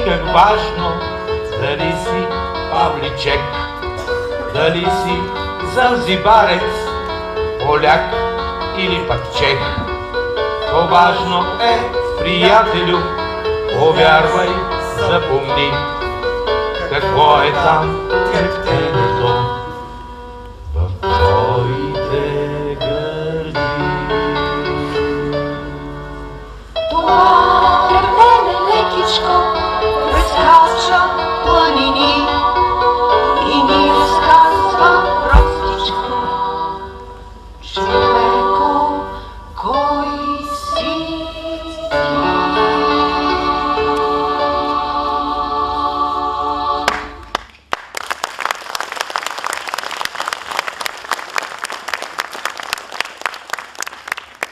никак важно дали си павличек, дали си занзибарец, поляк или пък чех. То важно е, приятелю, повярвай, запомни, какво е там